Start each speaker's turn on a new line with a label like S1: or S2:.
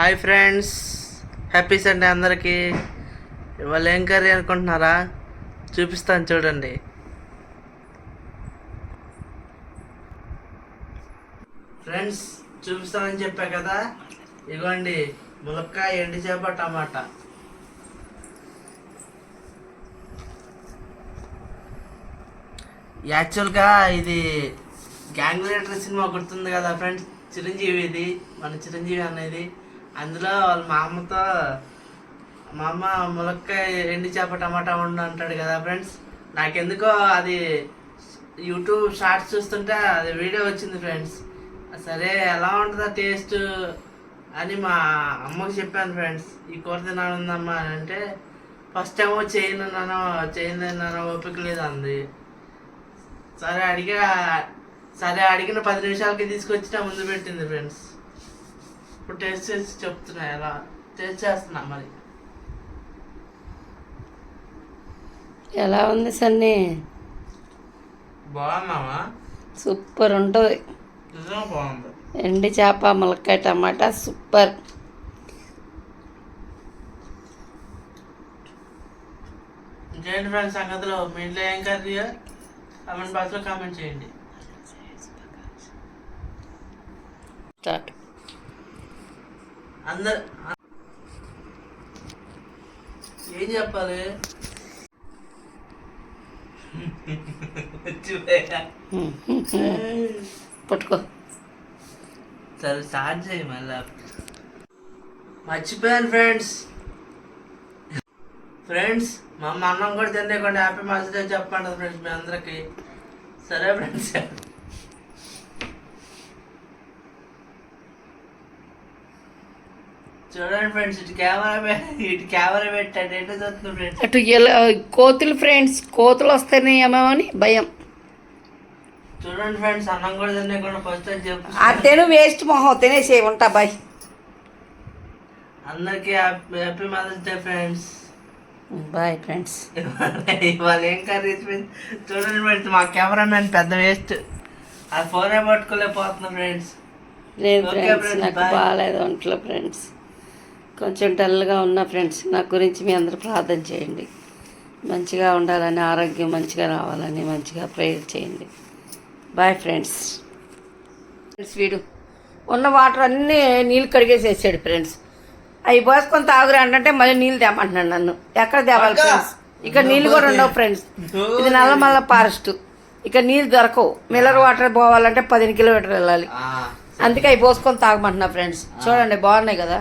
S1: Hi friends, happy Sunday అందరికీ. ఇవాళ ఏం కర్రీ అనుకుంటున్నారా? చూపిస్తాను చూడండి. ఫ్రెండ్స్, చూపిస్తానని చెప్పా కదా, ఇగోండి ములక్కాయ, ఎండు చేప, టమాటా. యాక్చువల్గా ఇది గ్యాంగ్ లీడర్ సినిమా గుర్తుంది కదా ఫ్రెండ్స్, చిరంజీవి. ఇది మన చిరంజీవి అనేది. అందులో వాళ్ళ మా అమ్మ ములక్కాయ, ఎండు చేప, టమాటా వండు అంటాడు కదా ఫ్రెండ్స్. నాకెందుకో అది యూట్యూబ్ షార్ట్స్ చూస్తుంటే అది వీడియో వచ్చింది ఫ్రెండ్స్. సరే ఎలా ఉంటుందా టేస్ట్ అని మా అమ్మకి చెప్పాను ఫ్రెండ్స్. ఈ కూర తినాలమ్మా అని అంటే ఫస్ట్ ఏమో చేయను ఓపిక లేదు అంది. సరే అడిగిన 10 నిమిషాలకి తీసుకొచ్చి నా ముందు పెట్టింది ఫ్రెండ్స్. ఇప్పుడు టేస్ట్ చేసి చెప్తున్నా, ఎలా టేస్ట్ చేస్తున్నా. మరి
S2: ఎలా ఉంది సన్నీ?
S1: బాగున్నావా?
S2: సూపర్ ఉంటుంది.
S1: నిజంగా బాగుంది.
S2: ఎండి చేప, ములక్కాయ, టమాటా సూపర్.
S1: ఇంకేంటి ఫ్రెండ్స్ సంగతిలో? మీ ఇంట్లో ఏం కర్రీ? కామెంట్ బాక్స్లో కామెంట్ చేయండి.
S2: స్టార్ట్.
S1: అందరు ఏం చెప్పాలి?
S2: పట్టుకో.
S1: సరే స్టార్ట్ చేయి మళ్ళా. మర్చిపోయాను ఫ్రెండ్స్ మా అమ్మ అన్నం కూడా తినేయకుండా హ్యాపీ మదర్స్ డే చెప్పండి ఫ్రెండ్స్ మీ అందరికి. సరే ఫ్రెండ్స్, చూడండి ఫ్రెండ్స్, ఇటు కెమెరా పెట్టండి. ఏంటో చూస్తుంది ఫ్రెండ్స్.
S2: అటు కోతులు ఫ్రెండ్స్, కోతులు వస్తాయేమో అని భయం.
S1: చూడండి ఫ్రెండ్స్, అన్నం కూడా తినేయకుండా ఫస్ట్ టైం చెప్పు.
S2: అదేను వేస్ట్ మొహం తినేసే ఉంటా. బాయ్
S1: అందరికి happy mother's day friends.
S2: Bye friends.
S1: ఇవాళ ఏం కర్రీ? చూడండి ఫ్రెండ్స్, మా కెమెరామెన్ పెద్ద వేస్ట్, అది ఫోనే పట్టుకోలేకపోతున్నాం ఫ్రెండ్స్.
S2: లేదు ఫ్రెండ్స్, నాకు బాగాలేదు ఒంట్లో ఫ్రెండ్స్. కొంచెం డల్గా ఉన్నా ఫ్రెండ్స్. నా గురించి మీ అందరూ ప్రార్థన చేయండి. మంచిగా ఉండాలని, ఆరోగ్యం మంచిగా రావాలని మంచిగా ప్రేయర్ చేయండి. Bye friends. వీడు ఉన్న వాటర్ అన్నీ నీళ్ళు కడిగేసేసాడు ఫ్రెండ్స్. అవి పోసుకొని తాగురా అంటే మళ్ళీ నీళ్ళు తేమంటున్నాడు నన్ను. ఎక్కడ తేవాలి ఫ్రెండ్స్? ఇక్కడ నీళ్ళు కూడా ఉండవు ఫ్రెండ్స్. ఇది నల్లమల్ల ఫారెస్ట్. ఇక్కడ నీళ్ళు దొరకవు. మిల్లర్ వాటర్ పోవాలంటే 15 కిలోమీటర్లు వెళ్ళాలి. అందుకే అవి పోసుకొని తాగమంటున్నా ఫ్రెండ్స్. చూడండి బాగున్నాయి కదా.